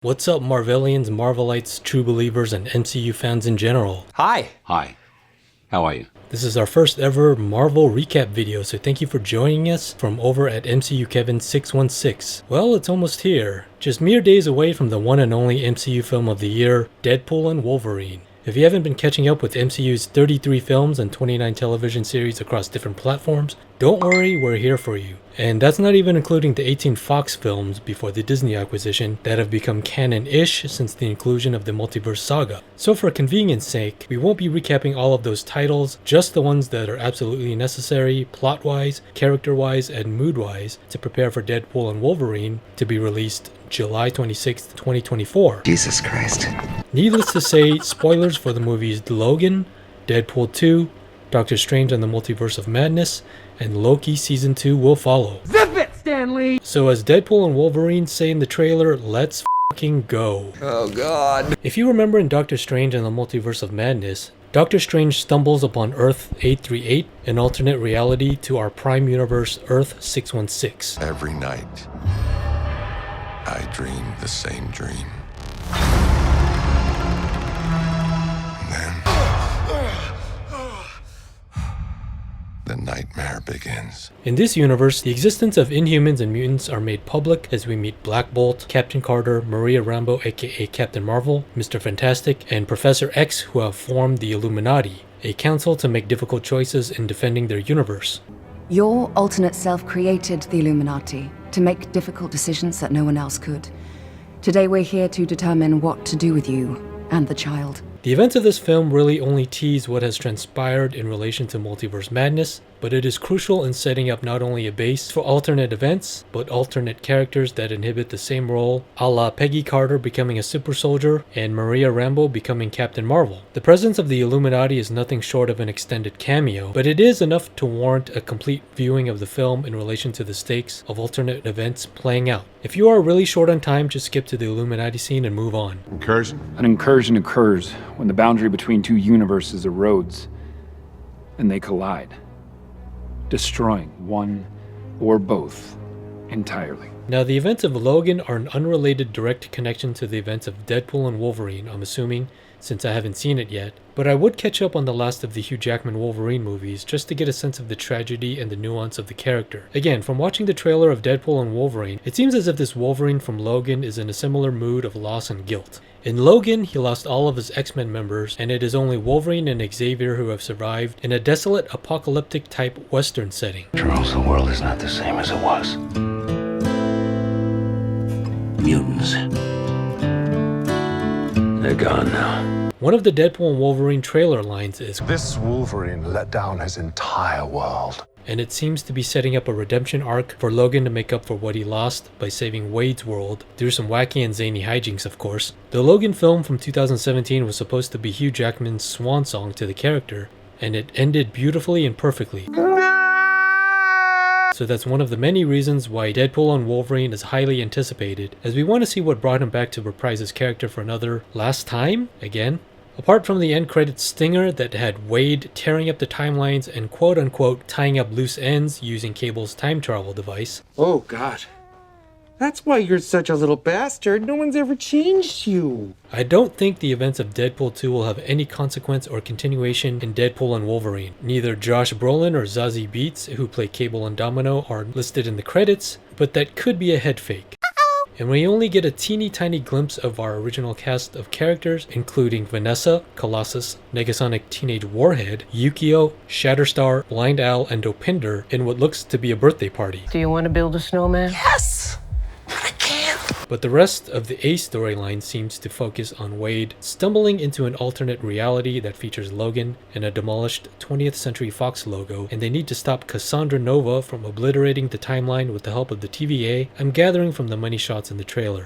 What's up, Marvelians, Marvelites, true believers, and MCU fans in general? Hi. Hi. How are you? This is our first ever Marvel recap video, so thank you for joining us from over at MCU Kevin 616. Well, it's almost here. Just mere days away from the one and only MCU film of the year, Deadpool and Wolverine. If you haven't been catching up with MCU's 33 films and 29 television series across different platforms, don't worry, we're here for you. And that's not even including the 18 Fox films before the Disney acquisition that have become canon-ish since the inclusion of the Multiverse Saga. So for convenience sake, we won't be recapping all of those titles, just the ones that are absolutely necessary, plot-wise, character-wise, and mood-wise to prepare for Deadpool and Wolverine to be released July 26, 2024. Jesus Christ. Needless to say, spoilers for the movies Logan, Deadpool 2, Doctor Strange and the Multiverse of Madness, and Loki Season 2 will follow. Zip it, Stanley! So as Deadpool and Wolverine say in the trailer, let's fucking go. Oh god. If you remember in Doctor Strange and the Multiverse of Madness, Doctor Strange stumbles upon Earth 838, an alternate reality to our prime universe Earth 616. Every night, I dream the same dream. The nightmare begins. In this universe, the existence of Inhumans and mutants are made public as we meet Black Bolt, Captain Carter, Maria Rambeau aka Captain Marvel, Mr. Fantastic, and Professor X, who have formed the Illuminati, a council to make difficult choices in defending their universe. Your alternate self created the Illuminati to make difficult decisions that no one else could. Today we're here to determine what to do with you and the child. The events of this film really only tease what has transpired in relation to Multiverse Madness, but it is crucial in setting up not only a base for alternate events, but alternate characters that inhibit the same role, a la Peggy Carter becoming a super soldier and Maria Rambeau becoming Captain Marvel. The presence of the Illuminati is nothing short of an extended cameo, but it is enough to warrant a complete viewing of the film in relation to the stakes of alternate events playing out. If you are really short on time, just skip to the Illuminati scene and move on. Incursion? An incursion occurs when the boundary between two universes erodes and they collide, destroying one or both entirely. Now, the events of Logan are an unrelated direct connection to the events of Deadpool and Wolverine, I'm assuming, since I haven't seen it yet, but I would catch up on the last of the Hugh Jackman Wolverine movies just to get a sense of the tragedy and the nuance of the character. Again, from watching the trailer of Deadpool and Wolverine, it seems as if this Wolverine from Logan is in a similar mood of loss and guilt. In Logan, he lost all of his X-Men members, and it is only Wolverine and Xavier who have survived in a desolate apocalyptic type western setting. Charles, the world is not the same as it was. Mutants. They're gone now. One of the Deadpool and Wolverine trailer lines is, This Wolverine let down his entire world. and it seems to be setting up a redemption arc for Logan to make up for what he lost by saving Wade's world, through some wacky and zany hijinks of course. The Logan film from 2017 was supposed to be Hugh Jackman's swan song to the character, and it ended beautifully and perfectly. So that's one of the many reasons why Deadpool and Wolverine is highly anticipated, as we want to see what brought him back to reprise his character for another last time, again. Apart from the end credits stinger that had Wade tearing up the timelines and quote-unquote tying up loose ends using Cable's time travel device. Oh god. That's why you're such a little bastard. No one's ever changed you. I don't think the events of Deadpool 2 will have any consequence or continuation in Deadpool and Wolverine. Neither Josh Brolin or Zazie Beetz, who play Cable and Domino, are listed in the credits, but that could be a head fake. And we only get a teeny tiny glimpse of our original cast of characters, including Vanessa, Colossus, Negasonic Teenage Warhead, Yukio, Shatterstar, Blind Owl, and Dopinder in what looks to be a birthday party. Do you want to build a snowman? Yes! But I can't. But the rest of the A storyline seems to focus on Wade stumbling into an alternate reality that features Logan and a demolished 20th Century Fox logo, and they need to stop Cassandra Nova from obliterating the timeline with the help of the TVA, I'm gathering from the money shots in the trailer.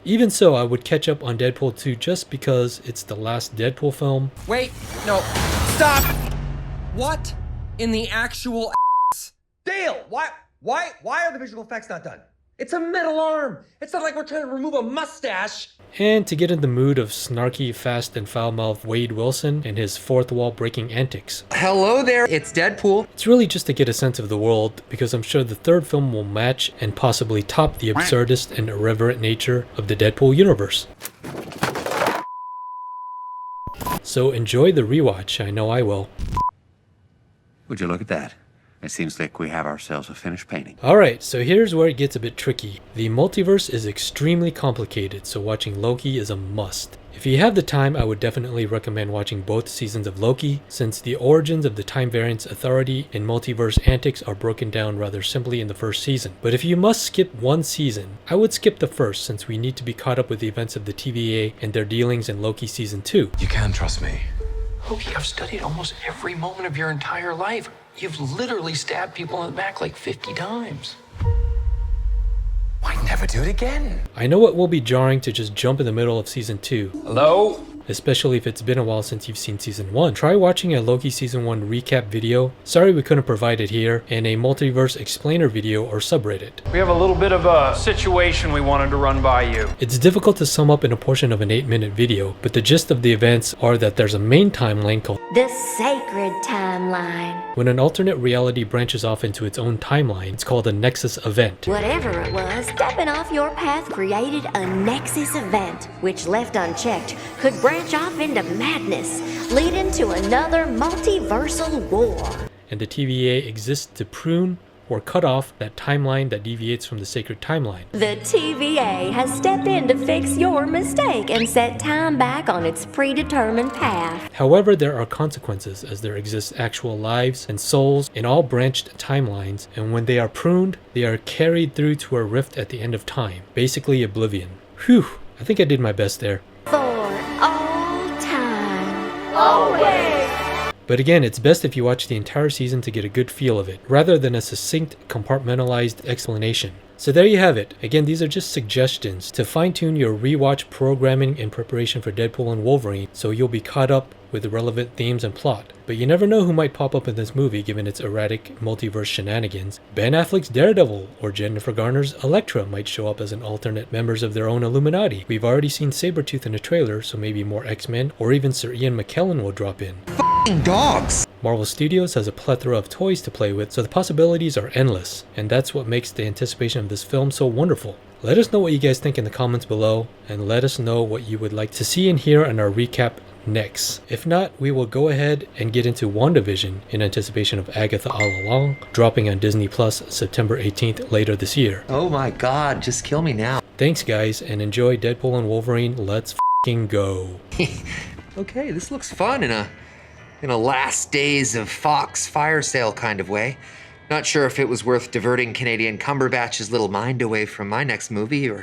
Even so, I would catch up on Deadpool 2 just because it's the last Deadpool film. Wait, no. Stop! What in the actual ass? Dale, why are the visual effects not done? It's a metal arm. It's not like we're trying to remove a mustache. And to get in the mood of snarky, fast, and foul-mouthed Wade Wilson and his fourth wall breaking antics. Hello there, it's Deadpool. It's really just to get a sense of the world, because I'm sure the third film will match and possibly top the absurdist and irreverent nature of the Deadpool universe. So enjoy the rewatch, I know I will. Would you look at that? It seems like we have ourselves a finished painting. Alright, so here's where it gets a bit tricky. The multiverse is extremely complicated, so watching Loki is a must. If you have the time, I would definitely recommend watching both seasons of Loki, since the origins of the Time Variance Authority and multiverse antics are broken down rather simply in the first season. But if you must skip one season, I would skip the first, since we need to be caught up with the events of the TVA and their dealings in Loki Season 2. You can trust me. Loki, I've studied almost every moment of your entire life. You've literally stabbed people in the back like 50 times. Why never do it again? I know it will be jarring to just jump in the middle of Season 2. Hello? Especially if it's been a while since you've seen Season 1. Try watching a Loki Season 1 recap video, sorry we couldn't provide it here, and a multiverse explainer video or subreddit. We have a little bit of a situation we wanted to run by you. It's difficult to sum up in a portion of an 8-minute video, but the gist of the events are that there's a main timeline called the sacred timeline. When an alternate reality branches off into its own timeline, it's called a Nexus event. Whatever it was, stepping off your path created a Nexus event, which left unchecked could branch off into madness, leading to another multiversal war. And the TVA exists to prune or cut off that timeline that deviates from the sacred timeline. The TVA has stepped in to fix your mistake and set time back on its predetermined path. However, there are consequences, as there exist actual lives and souls in all branched timelines, and when they are pruned, they are carried through to a rift at the end of time, basically oblivion. Whew, I think I did my best there. For all time. Always! But again, it's best if you watch the entire season to get a good feel of it, rather than a succinct, compartmentalized explanation. So there you have it. Again, these are just suggestions to fine-tune your rewatch programming in preparation for Deadpool and Wolverine, so you'll be caught up with the relevant themes and plot. But you never know who might pop up in this movie given its erratic multiverse shenanigans. Ben Affleck's Daredevil or Jennifer Garner's Elektra might show up as an alternate members of their own Illuminati. We've already seen Sabretooth in the trailer, so maybe more X-Men, or even Sir Ian McKellen will drop in. Dogs. Marvel Studios has a plethora of toys to play with, so the possibilities are endless, and that's what makes the anticipation of this film so wonderful. Let us know what you guys think in the comments below, and let us know what you would like to see and hear in our recap next. If not, we will go ahead and get into WandaVision in anticipation of Agatha All Along, dropping on Disney Plus September 18th later this year. Oh my god, just kill me now. Thanks guys, and enjoy Deadpool and Wolverine. Let's f***ing go. Okay, this looks fun in a last days of Fox fire sale kind of way. Not sure if it was worth diverting Canadian Cumberbatch's little mind away from my next movie, or